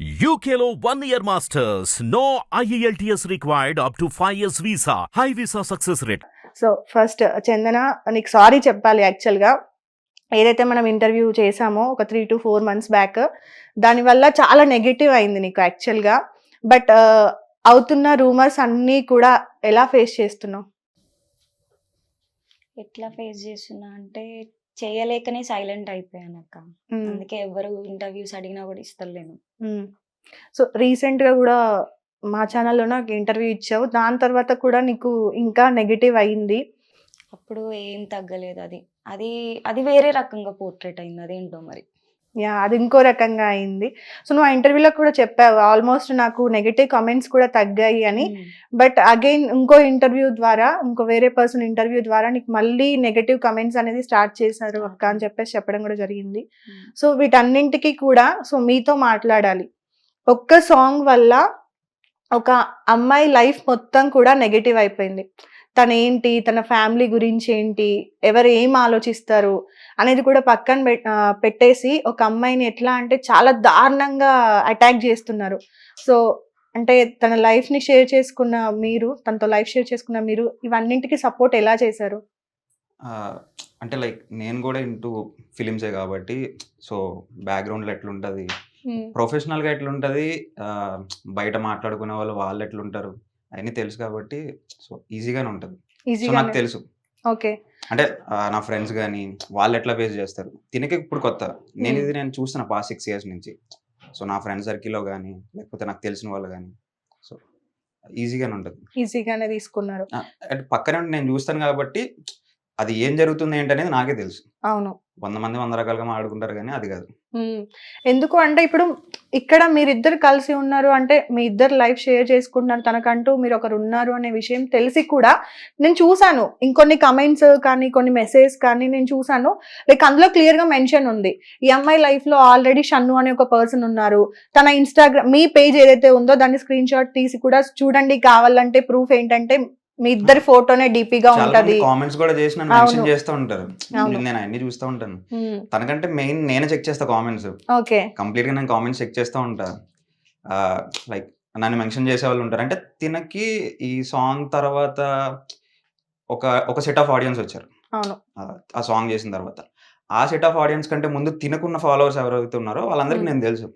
UKLO 1 year masters. No IELTS required up to 5 years visa. High visa success rate. So first Chandana నీకు sorry చెప్పాలి యాక్చువల్గా. ఏదైతే మనం interview చేసామో ఒక 3 to 4 months బ్యాక్, దానివల్ల చాలా నెగిటివ్ అయింది నీకు యాక్చువల్గా. బట్ అవుతున్న రూమర్స్ అన్నీ కూడా ఎలా ఫేస్ చేస్తున్నావు? ఎట్లా ఫేస్ చేస్తున్నా అంటే చేయలేకనే సైలెంట్ అయిపోయాను అక్క. అందుకే ఎవరు ఇంటర్వ్యూస్ అడిగినా కూడా ఇస్తలేను. సో రీసెంట్గా కూడా మా ఛానల్లో నాకు ఇంటర్వ్యూ ఇచ్చావు, దాని తర్వాత కూడా నీకు ఇంకా నెగిటివ్ అయింది. అప్పుడు ఏం తగ్గలేదు. అది అది అది వేరే రకంగా పోర్ట్రేట్ అయింది. అదేంటో మరి. యా, అది ఇంకో రకంగా అయింది. సో నువ్వు ఆ ఇంటర్వ్యూలో కూడా చెప్పావు ఆల్మోస్ట్ నాకు నెగిటివ్ కామెంట్స్ కూడా తగ్గాయి అని. బట్ అగైన్ ఇంకో ఇంటర్వ్యూ ద్వారా, ఇంకో వేరే పర్సన్ ఇంటర్వ్యూ ద్వారా నీకు మళ్ళీ నెగిటివ్ కమెంట్స్ అనేది స్టార్ట్ చేశారు అక్క అని చెప్పేసి చెప్పడం కూడా జరిగింది. సో వీటన్నింటికి కూడా మీతో మాట్లాడాలి. ఒక్క సాంగ్ వల్ల ఒక అమ్మాయి లైఫ్ మొత్తం కూడా నెగిటివ్ అయిపోయింది. తన ఏంటి, తన ఫ్యామిలీ గురించి ఏంటి, ఎవరు ఏం ఆలోచిస్తారు అనేది కూడా పక్కన పెట్టేసి ఒక అమ్మాయిని ఎట్లా అంటే చాలా దారుణంగా అటాక్ చేస్తున్నారు. సో అంటే తన లైఫ్ని షేర్ చేసుకున్న మీరు, తనతో లైఫ్ షేర్ చేసుకున్న మీరు ఇవన్నింటికి సపోర్ట్ ఎలా చేశారు? అంటే లైక్ నేను కూడా ఇంటూ ఫిలిమ్సే కాబట్టి, సో బ్యాక్గ్రౌండ్లో ఎట్లుంటుంది, ప్రొఫెషనల్గా ఎట్లుంటుంది, బయట మాట్లాడుకునే వాళ్ళు ఎట్లుంటారు అవన్నీ తెలుసు కాబట్టి సో ఈజీగానే ఉంటుంది. సో నాకు తెలుసు. ఓకే. అంటే నా ఫ్రెండ్స్ కానీ వాళ్ళు ఎట్లా ఫేస్ చేస్తారు. తినకి ఇప్పుడు కొత్త, నేను చూస్తున్న పాస్ట్ 6 years నుంచి. సో నా ఫ్రెండ్ సర్కిల్లో కానీ లేకపోతే నాకు తెలిసిన వాళ్ళు కానీ సో ఈజీగానే ఉంటుంది. ఈజీగానే తీసుకున్నారు. అంటే పక్కనే నేను చూస్తాను కాబట్టి అది ఏం జరుగుతుంది ఏంటనేది నాకే తెలుసు. అవును. 100 మంది 100 రకాలుగా మాట్లాడుకుంటారు కానీ అది కాదు. ఎందుకు అంటే ఇప్పుడు ఇక్కడ మీరిద్దరు కలిసి ఉన్నారు అంటే మీ ఇద్దరు లైఫ్ షేర్ చేసుకుంటున్నారు, తనకంటూ మీరు ఒకరు ఉన్నారు అనే విషయం తెలిసి కూడా నేను చూసాను ఇంకొన్ని కమెంట్స్ కానీ కొన్ని మెసేజ్ కానీ నేను చూసాను. లైక్ అందులో క్లియర్గా మెన్షన్ ఉంది, ఈ అమ్మాయి లైఫ్లో ఆల్రెడీ షన్ను అనే ఒక పర్సన్ ఉన్నారు. తన ఇన్స్టాగ్రామ్ మీ పేజ్ ఏదైతే ఉందో దాన్ని స్క్రీన్ షాట్ తీసి కూడా చూడండి, కావాలంటే ప్రూఫ్ ఏంటంటే మీ ఇద్దరి ఫోటోనే డీపీగా ఉంటది. కామెంట్స్ కూడా చేసి నన్ను మెన్షన్ చేస్తూ ఉంటారు. నేను అన్ని చూస్తూ ఉంటాను. తనకంటే మెయిన్ నేనే చెక్ చేస్తా కామెంట్స్. ఓకే. కంప్లీట్ గా నేను కామెంట్స్ చెక్ చేస్తూ ఉంటా. లైక్ నన్ను మెన్షన్ చేసే వాళ్ళు ఉంటారు. అంటే తినకి ఈ సాంగ్ తర్వాత ఒక సెట్ ఆఫ్ ఆడియన్స్ వచ్చారు. ఆ సాంగ్ చేసిన తర్వాత ఆ సెట్ ఆఫ్ ఆడియన్స్ కంటే ముందు తినకున్న ఫాలోవర్స్ ఎవరైతే ఉన్నారో వాళ్ళందరికీ నేను తెలుసు.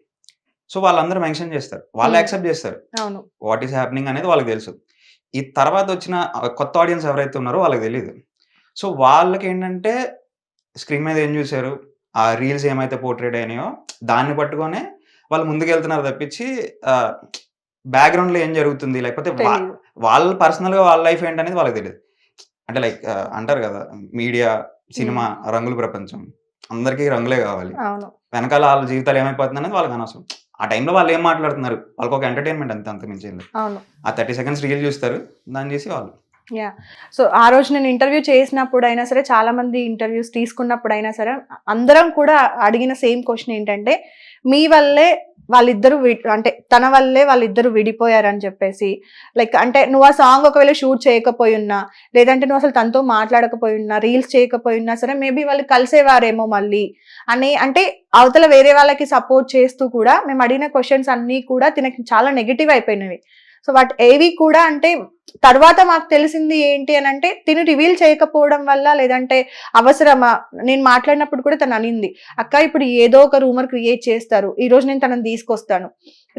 సో వాళ్ళందరూ మెన్షన్ చేస్తారు, వాళ్ళు యాక్సెప్ట్ చేస్తారు వాట్ ఈస్ హ్యాపెనింగ్ అనేది వాళ్ళకి తెలుసు. ఈ తర్వాత వచ్చిన కొత్త ఆడియన్స్ ఎవరైతే ఉన్నారో వాళ్ళకి తెలియదు. సో వాళ్ళకి ఏంటంటే స్క్రీన్ మీద ఏం చూశారు, ఆ రీల్స్ ఏమైతే పోర్ట్రేట్ అయినాయో దాన్ని పట్టుకొనే వాళ్ళు ముందుకెళ్తున్నారు తప్పించి బ్యాక్గ్రౌండ్లో ఏం జరుగుతుంది లేకపోతే వాళ్ళ పర్సనల్గా వాళ్ళ లైఫ్ ఏంటనేది వాళ్ళకి తెలియదు. అంటే లైక్ అంటారు కదా, మీడియా, సినిమా, రంగుల ప్రపంచం, అందరికీ రంగులే కావాలి. వెనకాల వాళ్ళ జీవితాలు ఏమైపోతుంది అనేది వాళ్ళకి అనవసరం. ఆ టైంలో వాళ్ళు ఏం మాట్లాడుతున్నారు, వాళ్ళకి ఒక ఎంటర్టైన్మెంట్ అంతే, అంత మించింది. ఆ 30 seconds రీల్ చూస్తారు, దాన్ని చేసి వాళ్ళు. యా. సో ఆ రోజు నేను ఇంటర్వ్యూ చేసినప్పుడు అయినా సరే, చాలా మంది ఇంటర్వ్యూస్ తీసుకున్నప్పుడు అయినా సరే, అందరం కూడా అడిగిన సేమ్ క్వశ్చన్ ఏంటంటే మీ వల్లే వాళ్ళిద్దరు అంటే తన వల్లే వాళ్ళిద్దరు విడిపోయారని చెప్పేసి. లైక్ అంటే నువ్వు ఆ సాంగ్ ఒకవేళ షూట్ చేయకపోయి ఉన్నా, లేదంటే నువ్వు అసలు తనతో మాట్లాడకపోయి ఉన్నా, రీల్స్ చేయకపోయి ఉన్నా సరే మేబీ వాళ్ళు కలిసేవారేమో మళ్ళీ అని, అంటే అవతల వేరే వాళ్ళకి సపోర్ట్ చేస్తూ కూడా మేము అడిగిన క్వశ్చన్స్ అన్నీ కూడా తినకి చాలా నెగిటివ్ అయిపోయినవి. సో వాటి ఏవి కూడా అంటే తర్వాత మాకు తెలిసింది ఏంటి అని అంటే తిని రివీల్ చేయకపోవడం వల్ల, లేదంటే అవసరమా. నేను మాట్లాడినప్పుడు కూడా తను అనింది, అక్క ఇప్పుడు ఏదో ఒక రూమర్ క్రియేట్ చేస్తారు, ఈ రోజు నేను తనని తీసుకొస్తాను,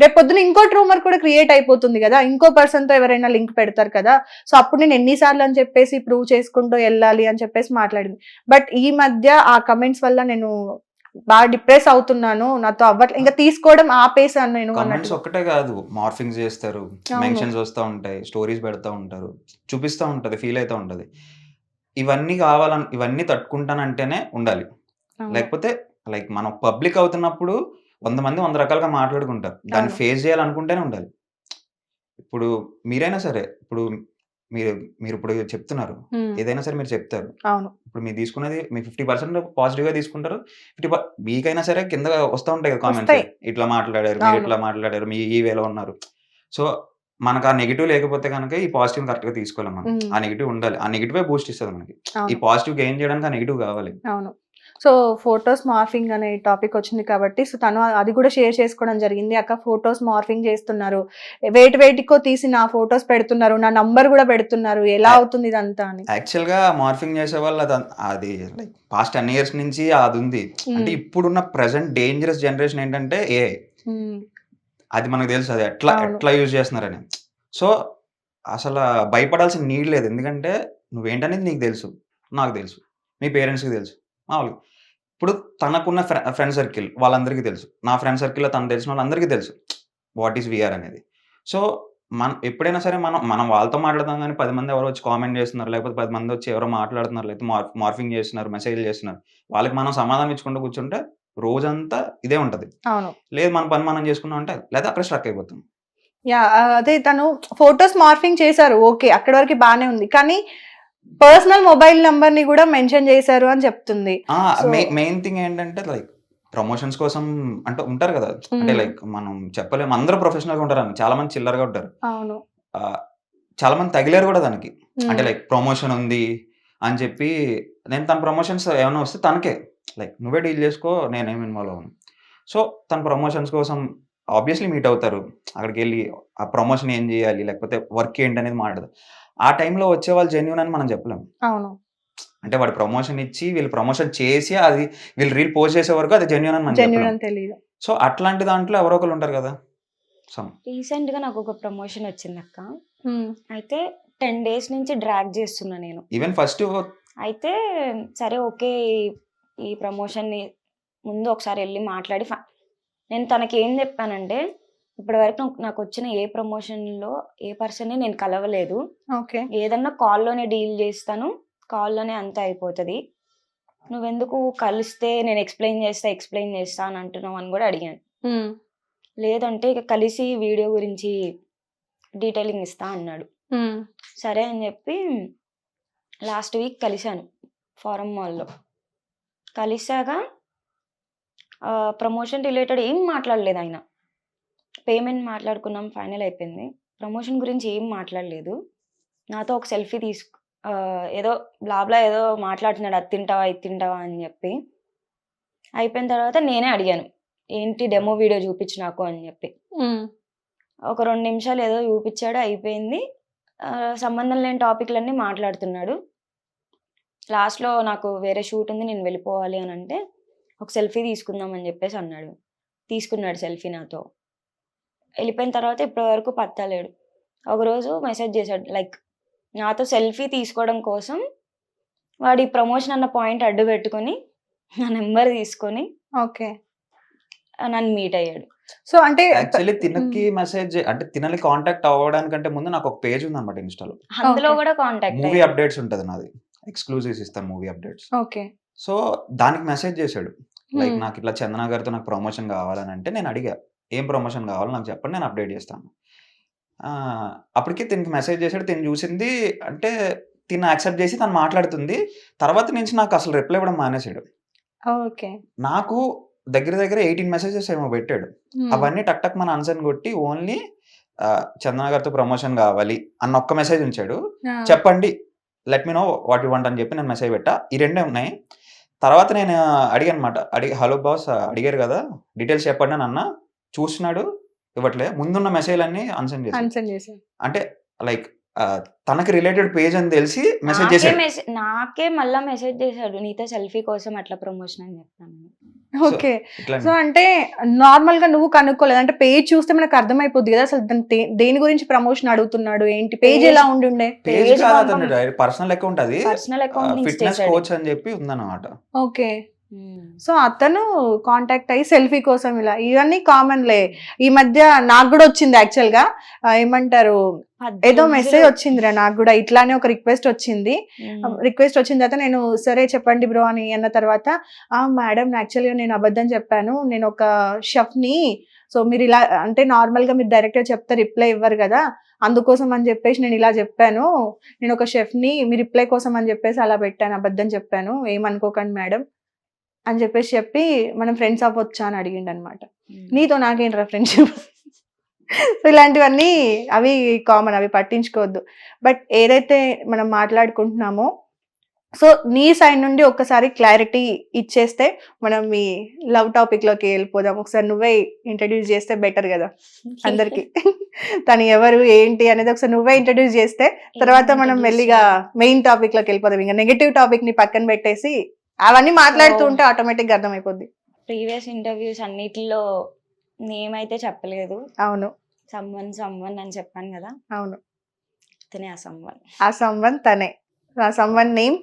రేపు పొద్దున ఇంకోటి రూమర్ కూడా క్రియేట్ అయిపోతుంది కదా, ఇంకో పర్సన్తో ఎవరైనా లింక్ పెడతారు కదా, సో అప్పుడు నేను ఎన్నిసార్లు అని చెప్పేసి ప్రూవ్ చేసుకుంటూ వెళ్ళాలి అని చెప్పేసి మాట్లాడింది. బట్ ఈ మధ్య ఆ కమెంట్స్ వల్ల నేను బాగా డిప్రెస్ అవుతున్నాను, నాతో అవ్వట్లేదు, ఇంకా తీసుకోవడం ఆపేసాను నేను. కామెంట్స్ ఒక్కటే కాదు, మార్ఫింగ్స్ చేస్తారు, మెన్షన్స్ వస్తూ ఉంటాయి, స్టోరీస్ పెడతా ఉంటారు, చూపిస్తూ ఉంటది, ఫీల్ అవుతూ ఉంటది. ఇవన్నీ ఇవన్నీ తట్టుకుంటానంటేనే ఉండాలి. లేకపోతే లైక్ మనం పబ్లిక్ అవుతున్నప్పుడు 100 మంది 100 రకాలుగా మాట్లాడుకుంటారు, దాన్ని ఫేస్ చేయాలనుకుంటేనే ఉండాలి. ఇప్పుడు మీరైనా సరే, ఇప్పుడు మీరు ఇప్పుడు చెప్తున్నారు, ఏదైనా సరే మీరు చెప్తారు. ఇప్పుడు మీరు తీసుకున్నది మీ 50% పాజిటివ్ గా తీసుకుంటారు, 50 మీకైనా సరే కింద వస్తూ ఉంటాయి కదా కామెంట్స్, ఇట్లా మాట్లాడారు, మీరు ఇట్లా మాట్లాడారు, మీ ఈ వేలో ఉన్నారు. సో మనకు ఆ నెగిటివ్ లేకపోతే కనుక ఈ పాజిటివ్ కరెక్ట్ గా తీసుకోవాలి మనం. ఆ నెగిటివ్ ఉండాలి, ఆ నెగిటివ్ బూస్ట్ ఇస్తుంది మనకి. ఈ పాజిటివ్ గెయిన్ చేయడానికి ఆ నెగిటివ్ కావాలి. సో ఫొటోస్ మార్ఫింగ్ అనే టాపిక్ వచ్చింది కాబట్టి సో తను అది కూడా షేర్ చేసుకోవడం జరిగింది. అక్క ఫొటోస్ మార్ఫింగ్ చేస్తున్నారు, వేటికో తీసి నా ఫొటోస్ పెడుతున్నారు, నా నంబర్ కూడా పెడుతున్నారు, ఎలా అవుతుంది ఇదంతా అని. యాక్చువల్గా మార్ఫింగ్ చేసే వాళ్ళు అది లైక్ పాస్ట్ 10 years నుంచి అది ఉంది. అంటే ఇప్పుడున్న ప్రజెంట్ డేంజరస్ జనరేషన్ ఏంటంటే ఏఐ. అది మనకు తెలుసు అది ఎట్లా యూజ్ చేస్తున్నారని. సో అసలు భయపడాల్సిన నీడ్ లేదు. ఎందుకంటే నువ్వేంటనేది నీకు తెలుసు, నాకు తెలుసు, మీ పేరెంట్స్కి తెలుసు. మామూలుగా ఇప్పుడు తనకున్న ఫ్రెండ్ సర్కిల్ వాళ్ళందరికీ తెలుసు, నా ఫ్రెండ్ సర్కిల్లో తను తెలిసిన వాళ్ళందరికీ తెలుసు వాట్ ఈస్ వీఆర్ అనేది. సో ఎప్పుడైనా సరే మనం వాళ్ళతో మాట్లాడదాం కానీ 10 మంది ఎవరో వచ్చి కామెంట్ చేస్తున్నారు, లేకపోతే 10 మంది వచ్చి ఎవరో మాట్లాడుతున్నారు, లేకపోతే మార్ఫింగ్ చేస్తున్నారు, మెసేజ్లు చేస్తున్నారు, వాళ్ళకి మనం సమాధానం ఇచ్చుకుంటూ కూర్చుంటే రోజంతా ఇదే ఉంటది. లేదు మన పని మనం చేసుకున్నాం అంటే లేదా అక్కడ స్ట్రక్ అయిపోతాం. అదే తను ఫొటోస్ మార్ఫింగ్ చేశారు, ఓకే అక్కడి వరకు బానే ఉంది, కానీ పర్సనల్ మొబైల్ నంబర్ ని కూడా మెన్షన్ చేశారు అని చెప్తుంది. మెయిన్ థింగ్ ఏంటంటే లైక్ ప్రమోషన్స్ కోసం అంటే ఉంటారు కదా, అంటే లైక్ మనం చెప్పలేము అందరూ ప్రొఫెషనల్ గా ఉంటారు, చాలా మంది చిల్లరగా ఉంటారు, చాలా మంది తగిలేరు కూడా దానికి. అంటే లైక్ ప్రమోషన్ ఉంది అని చెప్పి నేను తన ప్రమోషన్స్ ఏమైనా వస్తే తనకే లైక్ నువ్వే డీల్ చేసుకో, నేనేమి ఇన్వాల్వ్ అవ్వను. సో తన ప్రమోషన్స్ కోసం ఆబ్వియస్లీ మీట్ అవుతారు, అక్కడికి వెళ్ళి ఆ ప్రమోషన్ ఏం చేయాలి లేకపోతే వర్క్ ఏంటి అనేది మాట్లాడదు. ఆ టైంలో వచ్చే వాళ్ళు జెన్యూన్ అని మనం చెప్పలేము. అంటే వాడు ప్రమోషన్ ఇచ్చి వీళ్ళు ప్రమోషన్ చేసి అది వీళ్ళు రీల్ పోస్ట్ చేసే వరకు అది జెన్యూన్ అని మనం తెలియదు. సో అట్లాంటి దాంట్లో ఎవరో ఒకరు ఉంటారు కదా. రీసెంట్ గా నాకు ఒక ప్రమోషన్ వచ్చింది అక్క, అయితే 10 days నుంచి డ్రాగ్ చేస్తున్నా నేను. ఈవెన్ ఫస్ట్ అయితే సరే ఓకే ఈ ప్రమోషన్ ని ముందు ఒకసారి వెళ్ళి మాట్లాడి నేను తనకి ఏం చెప్పానంటే ఇప్పటివరకు నాకు వచ్చిన ఏ ప్రమోషన్ లో ఏ పర్సన్ ని నేను కలవలేదు, ఏదన్నా కాల్లోనే డీల్ చేస్తాను, కాల్లోనే అంతా అయిపోతుంది, నువ్వెందుకు కలిస్తే నేను ఎక్స్ప్లెయిన్ చేస్తా అని అంటున్నావు అని కూడా అడిగాను. లేదంటే ఇక కలిసి వీడియో గురించి డీటెయిలింగ్ ఇస్తా అన్నాడు. సరే అని చెప్పి లాస్ట్ వీక్ కలిశాను ఫారం మాల్లో. కలిసాక ప్రమోషన్ రిలేటెడ్ ఏం మాట్లాడలేదు ఆయన, పేమెంట్ మాట్లాడుకున్నాం, ఫైనల్ అయిపోయింది, ప్రమోషన్ గురించి ఏం మాట్లాడలేదు. నాతో ఒక సెల్ఫీ ఏదో బ్లాబ్లా ఏదో మాట్లాడుతున్నాడు, అది తింటావా ఇది తింటావా అని చెప్పి. అయిపోయిన తర్వాత నేనే అడిగాను ఏంటి డెమో వీడియో చూపించు నాకు అని చెప్పి. ఒక 2 నిమిషాలు ఏదో చూపించాడు, అయిపోయింది. సంబంధం లేని టాపిక్లన్నీ మాట్లాడుతున్నాడు. లాస్ట్లో నాకు వేరే షూట్ ఉంది నేను వెళ్ళిపోవాలి అని అంటే ఒక సెల్ఫీ తీసుకుందాం అని చెప్పేసి అన్నాడు. తీసుకున్నాడు సెల్ఫీ నాతో. వెళ్ళిపోయిన తర్వాత ఇప్పటి వరకు పత్తలేడు. ఒకరోజు మెసేజ్ చేశాడు లైక్ నాతో సెల్ఫీ తీసుకోవడం కోసం వాడి ప్రమోషన్ అన్న పాయింట్ అడ్డు పెట్టుకొని నా నెంబర్ తీసుకొని నన్ను మీట్ అయ్యాడు. సో అంటే యాక్చువల్లీ తినకి మెసేజ్ అంటే తినని కాంటాక్ట్ అవ్వడానికంటే ముందు నాకు ఒక పేజ్ ఉంది అన్నమాట ఇన్స్టాలో, అందులో కూడా కాంటాక్ట్ మూవీ అప్డేట్స్ ఉంటుంది నాది, ఎక్స్క్లూజివ్స్ ఇస్తాను మూవీ అప్డేట్స్. సో దానికి మెసేజ్ చేశాడు లైక్ నాకు ఇట్లా చందన గారితో నాకు ప్రమోషన్ కావాలని అంటే నేను అడిగా ఏం ప్రమోషన్ కావాలో నాకు చెప్పండి నేను అప్డేట్ చేస్తాను. అప్పటికి తినకి మెసేజ్ చేశాడు, తిని చూసింది అంటే తిని యాక్సెప్ట్ చేసి తను మాట్లాడుతుంది. తర్వాత నుంచి నాకు అసలు రిప్లై ఇవ్వడం మానేసాడు. నాకు దగ్గర 18 మెసేజెస్ ఏమో పెట్టాడు. అవన్నీ టక్ టక్ మన ఆన్సర్ కొట్టి ఓన్లీ చందన గారితో ప్రమోషన్ కావాలి అన్న ఒక్క మెసేజ్ ఉంచాడు. చెప్పండి let me know what you want అని చెప్పి నేను మెసేజ్ పెట్టా. ఈ రెండే ఉన్నాయి. తర్వాత నేను అడిగాను అనమాట, హలో బాస్ అడిగారు కదా డీటెయిల్స్ చెప్పండి అని అన్న. చూస్తున్నాడు ఇవ్వట్లే, ముందున్న మెసేజ్ అన్ని అన్సెండ్ చేశాడు. అంటే లైక్ తనకి రిలేటెడ్ పేజ్ అని తెలిసి మెసేజ్ చేశాడు. నాకే మళ్ళా మెసేజ్ చేశాడు నీతో సెల్ఫీ కోసం అట్లా ప్రమోషన్ అని చెప్తాను. ఓకే, సో అంటే నార్మల్ గా నువ్వు కనుక్కోలేదు అంటే పేజ్ చూస్తే మనకు అర్థమైపోద్ది కదా అసలు దేని గురించి ప్రమోషన్ అడుగుతున్నాడు ఏంటి, పేజ్ ఎలా ఉండే. పేజ్ కాదు పర్సనల్ అకౌంట్, అది ఫిట్నెస్ కోచ్ అని చెప్పి ఉందన్నమాట. ఓకే, సో అతను కాంటాక్ట్ అయ్యి సెల్ఫీ కోసం ఇలా ఇవన్నీ కామన్లే. ఈ మధ్య నాకు కూడా వచ్చింది యాక్చువల్ గా ఏమంటారు ఏదో మెసేజ్ వచ్చిందిరా నాకు కూడా ఇట్లానే ఒక రిక్వెస్ట్ వచ్చింది. రిక్వెస్ట్ వచ్చిన తర్వాత నేను సరే చెప్పండి బ్రో అని అన్న తర్వాత మేడం యాక్చువల్గా నేను అబద్ధం చెప్పాను, నేను ఒక షెఫ్ ని, సో మీరు ఇలా అంటే నార్మల్ గా మీరు డైరెక్ట్ గా చెప్తే రిప్లై ఇవ్వరు కదా అందుకోసం అని చెప్పేసి నేను ఇలా చెప్పాను, నేను ఒక షెఫ్ ని మీ రిప్లై కోసం అని చెప్పేసి అలా పెట్టాను, అబద్ధం చెప్పాను ఏమనుకోకండి మేడం అని చెప్పి మనం ఫ్రెండ్స్ అవ్వచ్చా అని అడిగిండు అనమాట. నీతో నాకేంట్రా ఫ్రెండ్షిప్. సో ఇలాంటివన్నీ అవి కామన్, అవి పట్టించుకోవద్దు. బట్ ఏదైతే మనం మాట్లాడుకుంటున్నామో సో నీ సైడ్ నుండి ఒక్కసారి క్లారిటీ ఇచ్చేస్తే మనం మీ లవ్ టాపిక్ లోకి వెళ్ళిపోదాం. ఒకసారి నువ్వే ఇంట్రడ్యూస్ చేస్తే బెటర్ కదా అందరికి. తను ఎవరు ఏంటి అనేది ఒకసారి నువ్వే ఇంట్రడ్యూస్ చేస్తే తర్వాత మనం మెల్లిగా మెయిన్ టాపిక్ లోకి వెళ్ళిపోదాం. ఇంకా నెగటివ్ టాపిక్ ని పక్కన పెట్టేసి అవన్నీ మాట్లాడుతూ ఉంటే ఆటోమేటిక్ గా అర్థమైపోద్ది. ప్రీవియస్ ఇంటర్వ్యూస్ అన్నిటిలో నేమ్ అయితే చెప్పలేదు. అవును సమ్వన్ అని చెప్పాను కదా, అవును తనే ఆ సమ్వన్. ఆ సమ్వన్ తనే. ఆ someone name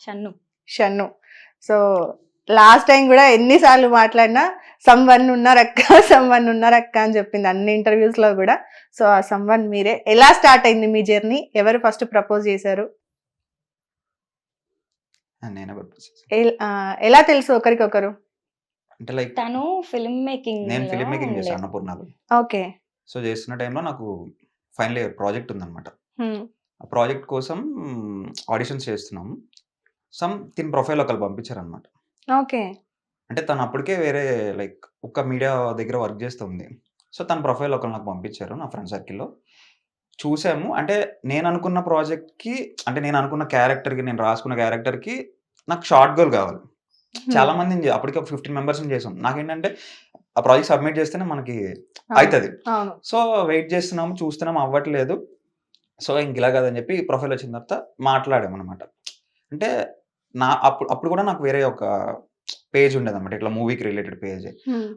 Shannu. Shannu. So last time కూడా ఎన్నిసార్లు మాట్లాడినా సమ్వన్ ఉన్నారక్క అని చెప్పింది అన్ని ఇంటర్వ్యూస్ లో కూడా. సో ఆ సమ్వన్ మీరే. ఎలా స్టార్ట్ అయింది మీ జర్నీ? ఎవరు ఫస్ట్ ప్రపోజ్ చేశారు? నేనే ప్రపోజ్ చేశాను. ఎలా తెలుసు ఒకరికొకరు? అంటే లైక్ తను ఫిల్మ్ మేకింగ్ నేను ఫిలిం మేకింగ్ చేశాను అన్నపూర్ణలో. ఓకే. సో చేస్తున్న టైంలో నాకు ఫైనల్ ఇయర్ ప్రాజెక్ట్ ఉందన్నమాట. ఆ ప్రాజెక్ట్ కోసం ఆడిషన్స్ చేస్తున్నాము. తిన ప్రొఫైల్ ఒకళ్ళు పంపించారనమాట. ఓకే. అంటే తను అప్పటికే వేరే లైక్ ఒక మీడియా దగ్గర వర్క్ చేస్తుంది. సో తన ప్రొఫైల్ ఒకళ్ళు నాకు పంపించారు నా ఫ్రెండ్ సర్కిల్లో. చూసాము. అంటే నేను అనుకున్న ప్రాజెక్ట్కి, అంటే నేను అనుకున్న క్యారెక్టర్కి, నేను రాసుకున్న క్యారెక్టర్కి నాకు షార్ట్ గోల్ కావాలి. చాలా మందిని అప్పటికే 15 మెంబర్స్ని చేసాం. నాకేంటంటే ఆ ప్రాజెక్ట్ సబ్మిట్ చేస్తేనే మనకి అవుతుంది. సో వెయిట్ చేస్తున్నాము, చూస్తున్నాము, అవ్వట్లేదు. సో ఇంక ఇలా కదని చెప్పి ప్రొఫైల్ వచ్చిన తర్వాత మాట్లాడాము అనమాట. అంటే అప్పుడు కూడా నాకు వేరే ఒక పేజ్ ఉండేది అనమాట, ఇట్లా మూవీకి రిలేటెడ్ పేజ్.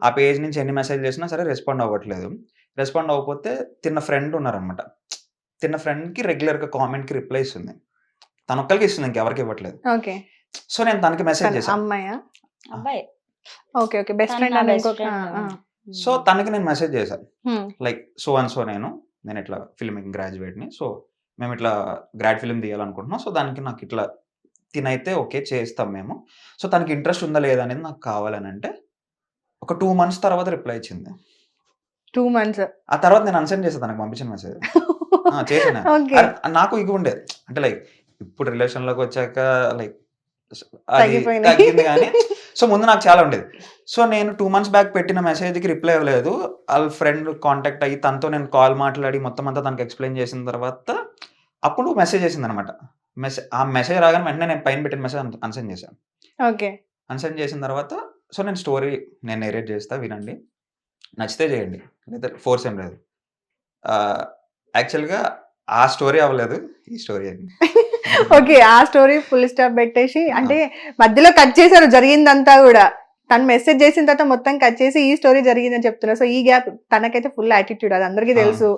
ఆ పేజ్ నుంచి ఎన్ని మెసేజ్ చేసినా సరే రెస్పాండ్ అవ్వట్లేదు. రెస్పాండ్ అవ్వకపోతే తిన్న ఫ్రెండ్ ఉన్నారనమాట. తిన్న ఫ్రెండ్కి రెగ్యులర్గా కామెంట్కి రిప్లై ఇస్తుంది. తన ఒక్కరికి ఇస్తుంది, ఇంకెవరికి ఇవ్వట్లేదు. ఓకే. సో నేను తనకి మెసేజ్ చేశాను. అమ్మాయా? అబ్బాయి. Okay okay. బెస్ట్ తను ఫ్రెండ్ నా అని best ఇంకొక. friend. సో తనకి నేను మెసేజ్ చేశాను, లైక్ సో అండ్ సో నేను ఇట్లా ఫిల్మ్ మేకింగ్ గ్రాడ్యుయేట్ని. సో మేము ఇట్లా గ్రాడ్ ఫిల్మ్ తీయాలనుకుంటున్నాం. సో దానికి నాకు ఇట్లా తినైతే ఓకే చేస్తాం మేము. సో తనకి ఇంట్రెస్ట్ ఉందా లేదా అనేది నాకు కావాలని అంటే ఒక 2 months తర్వాత రిప్లై ఇచ్చింది. 2 months. ఆ తర్వాత నేను అన్సెండ్ చేసాను తనకు పంపించిన మెసేజ్. చేసాను. ఓకే. నాకు ఇక ఉండేది అంటే లైక్ ఇప్పుడు రిలేషన్లోకి వచ్చాక లైక్ అది తగ్గిపోయినాయి. తగ్గింది కానీ సో ముందు నాకు చాలా ఉండేది. సో నేను 2 months బ్యాక్ పెట్టిన మెసేజ్కి రిప్లై ఇవ్వలేదు. వాళ్ళ ఫ్రెండ్ కాంటాక్ట్ అయ్యి తనతో నేను కాల్ మాట్లాడి మొత్తం అంతా తనకు ఎక్స్ప్లెయిన్ చేసిన తర్వాత అప్పుడు మెసేజ్ చేసింది అనమాట. ఆ మెసేజ్ రాగానే వెంటనే నేను పైన పెట్టిన మెసేజ్ అన్సెండ్ చేశాను. ఓకే. అన్సెండ్ చేసిన తర్వాత సో నేను స్టోరీ నేరేట్ చేస్తా, వినండి, నచ్చితే చేయండి, లేదా ఫోర్స్ ఏం లేదు. యాక్చువల్గా ఆ స్టోరీ అవ్వలేదు, ఈ స్టోరీ అయింది. ఓకే. ఆ స్టోరీ ఫుల్ స్టాప్ పెట్టేసి అంటే మధ్యలో కట్ చేశారు జరిగిందంతా కూడా. తను మెసేజ్ చేసిన తర్వాత మొత్తం కట్ చేసి ఈ స్టోరీ జరిగిందని చెప్తున్నారు. సో ఈ గ్యాప్ తనకైతే ఫుల్ యాటిట్యూడ్, అది అందరికీ తెలుసు.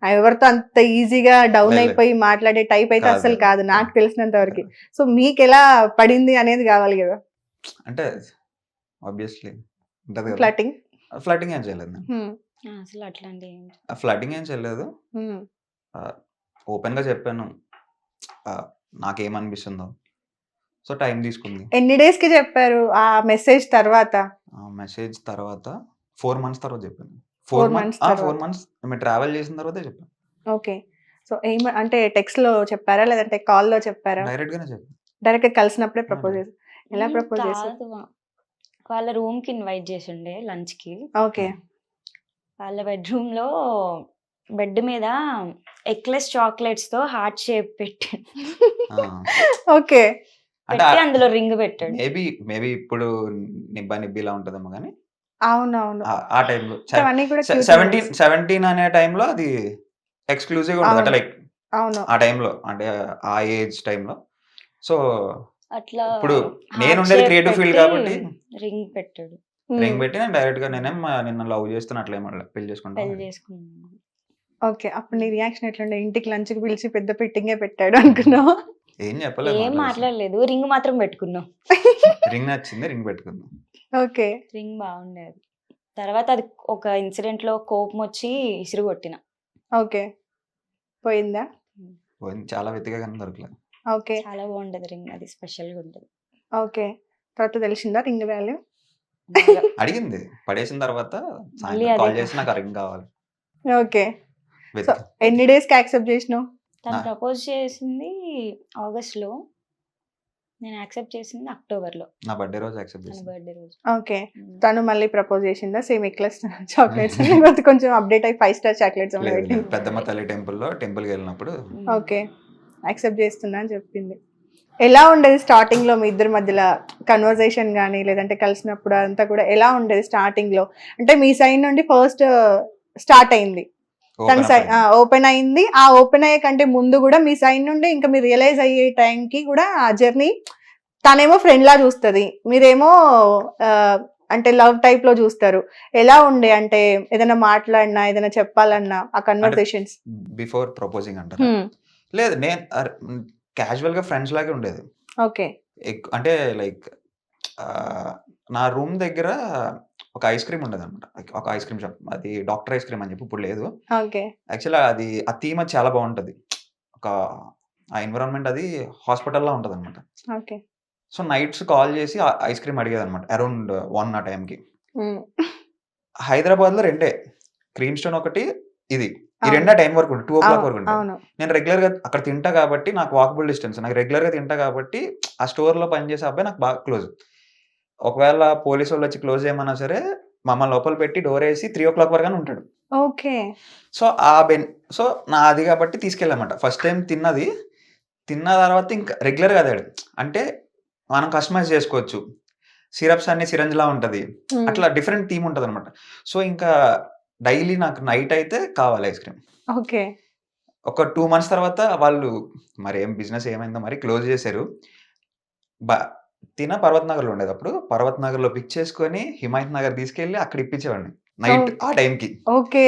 ఎవరితో అంత ఈజీగా డౌన్ అయిపోయి మాట్లాడే టైప్ అయితే అసలు కాదు నాకు తెలిసినంత వరకు. సో మీకు ఎలా పడింది అనేది కావాలి కదా. అంటే ఆబ్వియస్లీ ఉంటుంది కదా. ఫ్లటింగ్ ఏం చేయలేదు నేను. అసలు అట్లాంటి ఫ్లటింగ్ ఏం చేయలేదు. ఓపెన్గా చెప్పాను నాకేమనిపిస్తుందో. సో టైం తీసుకుంది. ఎన్ని డేస్ కి చెప్పారు ఆ మెసేజ్ తర్వాత? మెసేజ్ తర్వాత 4 months తర్వాత చెప్పాను. 4 months 4 months మేము ట్రావెల్ చేసిన తర్వాతే చెప్పాను. ఓకే. సో అంటే టెక్స్ట్ లో చెప్పారా లేదంటే కాల్ లో చెప్పారా? డైరెక్ట్ గానే చెప్పాను. డైరెక్ట్ గా కలిసినప్పుడే ప్రపోజ్ చేశారు. ఎలా ప్రపోజ్ చేశారు? వాళ్ళ రూమ్ కి ఇన్వైట్ చేసిండే లంచ్ కి. ఓకే. వాళ్ళ బెడ్రూమ్ లో బెడ్ మీద ఎక్లెస్ చాక్లెట్స్ తో హార్ట్ షేప్ పెట్టి ఓకే. అందులో రింగ్ పెట్టాడు. మేబీ ఇప్పుడు నిబ్బిలా ఉంటదేమో కానీ అవునవును ఆ టైంలో 17 అనే టైంలో అది ఎక్స్క్లూజివ్ ఉంటుంది అంటే లైక్ ఆ టైంలో అంటే ఆ ఏజ్ టైంలో. సో అట్లా ఇప్పుడు నేను ఉండేది క్రియేటివ్ ఫీల్డ్ కాబట్టి రింగ్ పెట్టాడు. రింగ్ పెట్టి నేను డైరెక్ట్ గా నేనేం నిన్న లవ్ చేస్తున్నా అట్లా పెళ్లి చేసుకుంటాను. ఓకే. అప్పుడు నీ రియాక్షన్ ఎట్లుండే? ఇంటికి లంచ్ కి పిలిచి పెద్ద పెట్టింగే పెట్టాడు అనుకున్నావు? ఏం చెప్పలేదు, ఏం మాట్లాడలేదు, రింగ్ మాత్రం పెట్టుకున్నాం. రింగ్ నచ్చింది, రింగ్ పెట్టుకున్నాం. ఓకే. రింగ్ బాగుండేది. తర్వాత అది ఒక ఇన్సిడెంట్ లో కోపం వచ్చి ఇసురు కొట్టిన. ఓకే. పోయిందా? పోయింది. చాలా వెతిగా కానీ దొరకలేదు. ఓకే. చాలా బాగుంటది రింగ్, అది స్పెషల్ గా ఉంటది. ఓకే. తర్వాత తెలిసిందా రింగ్ వాల్యూ? అడిగింది, పడేసిన తర్వాత కాల్ చేసి నాకు రింగ్ కావాలి. ఓకే. సో ఎన్ని డేస్ కి యాక్సెప్ట్ చేసినావు? తను ప్రపోజ్ చేసింది ఆగస్ట్ లో, నేను యాక్సెప్ట్ చేసింది అక్టోబర్ లో. నా బర్త్డే రోజు యాక్సెప్ట్ చేసింది. బర్త్డే రోజు. ఓకే. తను మళ్ళీ ప్రపోజ్ చేసిందా సేమ్ ఎక్లెస్ చాక్లెట్స్ లేకపోతే కొంచెం అప్డేట్ అయ్యి 5 star చాక్లెట్స్ పెద్దమ్మ తల్లి టెంపుల్ కి వెళ్ళినప్పుడు ఓకే యాక్సెప్ట్ చేస్తున్నా అని చెప్పింది. ఎలా ఉండేది స్టార్టింగ్ లో మీ ఇద్దరి మధ్యలో కన్వర్సేషన్ కానీ లేదంటే కలిసినప్పుడు అదంతా కూడా ఎలా ఉండేది స్టార్టింగ్ లో? అంటే మీ సైడ్ నుండి ఫస్ట్ స్టార్ట్ అయింది, తన Open up సైడ్ అయింది. ఓపెన్ అయింది. ఆ ఓపెన్ అయ్యే కంటే ముందు కూడా మీ సైడ్ నుండి ఇంకా మీరు రియలైజ్ అయ్యే టైంకి కూడా ఆ జర్నీ, తనేమో ఫ్రెండ్ లా చూస్తుంది, మీరేమో ఆ, అంటే లవ్ టైప్ లో చూస్తారు. ఎలా ఉండే అంటే ఏదైనా మాట్లాడినా ఏదైనా చెప్పాలన్నా ఆ కన్వర్సేషన్స్? బిఫోర్ ప్రపోజింగ్ అంటారా? లేదు, నేను క్యాజువల్ గా ఫ్రెండ్స్ లాగే ఉండేది. ఓకే. అంటే లైక్ నా రూమ్ దగ్గర ఒక ఐస్ క్రీమ్ ఉండేది అనమాట. ఒక ఐస్ క్రీమ్ షాప్, అది డాక్టర్ ఐస్ క్రీమ్ అని చెప్పి, ఇప్పుడు లేదు. ఓకే. యాక్చువల్గా అది ఆ థీమ్ అది చాలా బాగుంటది. ఒక ఆ ఎన్విరాన్మెంట్ అది హాస్పిటల్‌లా ఉంటదనమాట. ఓకే. సో, నైట్స్ కాల్ చేసి ఐస్ క్రీమ్ అడిగేదనమాట. అరౌండ్ 1 ఆ టైంకి. హైదరాబాద్‌లో రెండే. క్రీమ్ స్టోన్ ఒకటి, ఇది. ఈ అవును. 2 ఆ టైం వరకు ఉంటది. 2:00 వరకు ఉంటది. అవును. నేను రెగ్యులర్‌గా అక్కడ తింటా కాబట్టి నాకు వాకబుల్ డిస్టెన్స్. నాకు రెగ్యులర్‌గా తింటా కాబట్టి ఆ స్టోర్‌లో పనిచేసే అబ్బాయి నాకు బాగా క్లోజ్. ఒకవేళ పోలీసోళ్ళొచ్చి క్లోజ్ చేయమన్నా సరే, మమ్మల్ని లోపల పెట్టి డోరేసి 3:00 వరకనే ఉంటాడు. ఓకే. సో, ఆ బెన్ సో, నాది కాబట్టి తీసుకెళ్ళామట. ఫస్ట్ టైమ్ తిన్నది. తిన్న తర్వాత ఇంకా రెగ్యులర్‌గా అదాడు. అంటే మనం కస్టమైజ్ చేసుకోవచ్చు. సిరప్స్ అన్నీ సిరంజ్‌లా ఉంటది. అట్లా డిఫరెంట్ థీమ్ ఉంటదనమాట. సో, ఇంకా డైలీ నాకు నైట్ అయితే కావాలి ఐస్ క్రీమ్. ఓకే. ఒక 2 మంత్స్ తర్వాత వాళ్ళు మరేం బిజినెస్ ఏమైందో మరి క్లోజ్ చేశారు. బ పర్వత్ నగర్‌లో ఉండేదప్పుడు. పర్వత్ నగర్‌లో పిక్ చేసుకొని హిమాయత్ నగర్ తీసుకెళ్ళి అక్కడ ఇప్పించేవాడిని. నైట్ ఆ టైంకి. ఓకే.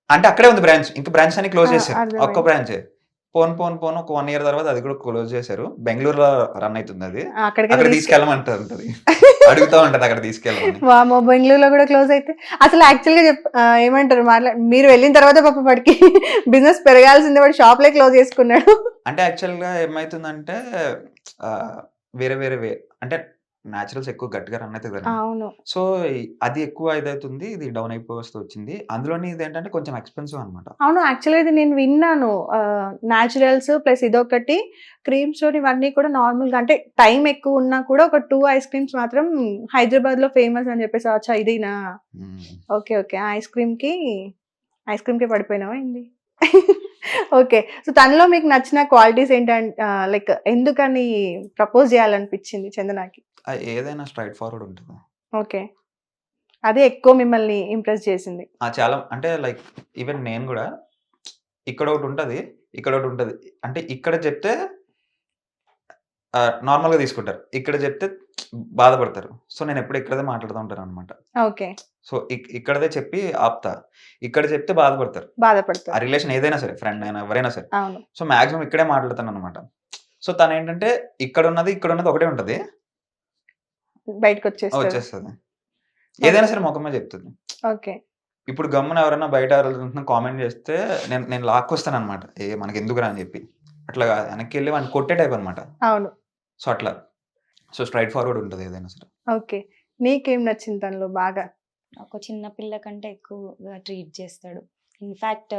అంటే అక్కడే ఉంది బ్రాంచ్. ఇంక బ్రాంచ్ అన్ని క్లోజ్ ఆ! చేశారు. అర్థమైంది. ఒక్క బ్రాంచే. పోను ఒక 1 ఇయర్ తర్వాత అది కూడా క్లోజ్ చేశారు. బెంగుళూరులో రన్ అయితుందది. అక్కడికి అక్కడ తీసుకెళ్ళమంటది. అడుగుతా ఉంటది అక్కడ తీసుకెళ్ళమని. వామ్మో! బెంగుళూరులో కూడా క్లోజ్ అయితే అసలు యాక్చువల్‌గా ఏమంటారు మీరు వెళ్ళిన తర్వాత పాపం వాడికి బిజినెస్ పెరగాల్సింది, వాడు షాప్‌లే క్లోజ్ చేసుకున్నాడు. అంటే యాక్చువల్‌గా ఏమైతుందంటే వేరే వేరే అంటే నేచురల్స్ ఎక్కువ గట్టిగా రన్ అయితది కదండీ. అవును. సో, అది ఎక్కువ ఇదవుతుంది. ఇది డౌన్ అయిపోయి వస్తూ వచ్చింది. అందులోని ఇదేంటంటే కొంచెం ఎక్స్‌పెన్సివ్ అనమాట. అవును. యాక్చువల్‌గా ఇది నేను విన్నాను. నేచురల్స్ ప్లస్ ఇదొకటి, క్రీమ్ స్టోన్ ఇవన్నీ కూడా నార్మల్‌గా అంటే టైం ఎక్కువ ఉన్నా కూడా ఒక 2 ఐస్ క్రీమ్స్ మాత్రం హైదరాబాద్‌లో ఫేమస్ అని చెప్పేసి. అచ్చా ఇదేనా? హ్మ్. ఓకే. ఓకే. ఆ ఐస్ క్రీమ్‌కే పడిపోయినావా ఏంది? ఓకే. సో, తనలో మీకు నచ్చిన క్వాలిటీస్ లైక్ ఎందుకని ప్రపోజ్ చేయాలనిపించింది చందనకి? ఏదైనా స్ట్రెయిట్ ఫార్వర్డ్ ఉంటది. ఓకే. అదే ఎక్కువ మిమ్మల్ని ఇంప్రెస్ చేసింది. చాలా అంటే లైక్ ఈవెన్ నేను గూడా ఇక్కడొకటుంటది. ఇక్కడొకటుంటది. అంటే ఇక్కడ చెప్తే నార్మల్‌గా తీసుకుంటారు. ఇక్కడ చెప్తే బాధపడతారు. సో, నేనెప్పుడు ఇక్కడిదే మాట్లాడుతూ ఉంటాననమాట. ఓకే. సో, ఇక్కడిదే చెప్పి ఆపుతా. ఇక్కడ చెప్తే బాధపడతారు. ఆ బాధపడతారు. రిలేషన్ ఏదైనా సరే, ఫ్రెండ్ అయినా ఎవరైనా సరే. అవును. సో, మాక్సిమం ఇక్కడే మాట్లాడతాననమాట. సో, తనేంటంటే ఇక్కడున్నది ఒకటే ఉంటది. బయటకొచ్చేస్తది. వచ్చేస్తది. ఏదైనా సరే మొఖం మీద చెప్తది. ఓకే. ఇప్పుడు గమ్మున ఎవరైనా బయట ఎవరైనా కామెంట్ చేస్తే నేను లాక్కొస్తాననమాట. మనకెందుకురా అని చెప్పి. అట్లా కాదు. వెనక్కెళ్ళి వాడిని కొట్టే టైప్ అనమాట. అవును. సో, అట్లా. సో, స్ట్రెయిట్ ఫార్వర్డ్ ఉంటది ఏదైనా సరే. ఓకే. నీకేం నచ్చింది తనలో బాగా? ఒక చిన్న పిల్ల కంటే ఎక్కువగా ట్రీట్ చేస్తాడు. ఇన్‌ఫాక్ట్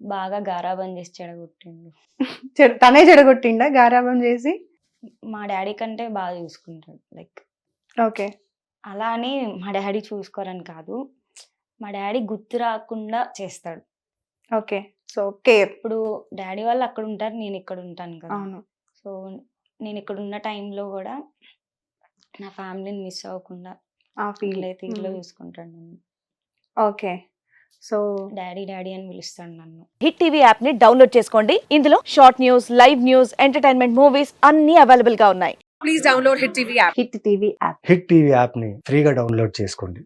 బాగా గారాబం చేసి చెడగొట్టిండు. తనే చెడగొట్టిండా గారాబం చేసి? మా డ్యాడీ కంటే బాగా చూసుకుంటాడు. Like okay. అలా అని మా డ్యాడీ చూసుకోరని కాదు. మా డ్యాడీ గుర్తు రాకుండా చేస్తాడు. ఓకే. So, care. ఇప్పుడు డ్యాడీ వాళ్ళు అక్కడ ఉంటారు. నేను ఇక్కడ ఉంటాను కదా! అవును. సో, నేను ఇక్కడ ఉన్న టైంలో కూడా నా ఫ్యామిలీని మిస్ అవ్వకుండా ఆ ఫీల్. వీలైతే ఇట్లా చూసుకుంటాడు నన్ను. ఓకే. సో, డాడీ అని పిలుస్తాడు నన్ను. హిట్ టీవీ యాప్ ని డౌన్లోడ్ చేసుకోండి. ఇందులో short news, live news, entertainment movies అన్ని అవైలబుల్ గా ఉన్నాయి. హిట్ టీవీ యాప్ని ఫ్రీగా డౌన్లోడ్ చేసుకోండి.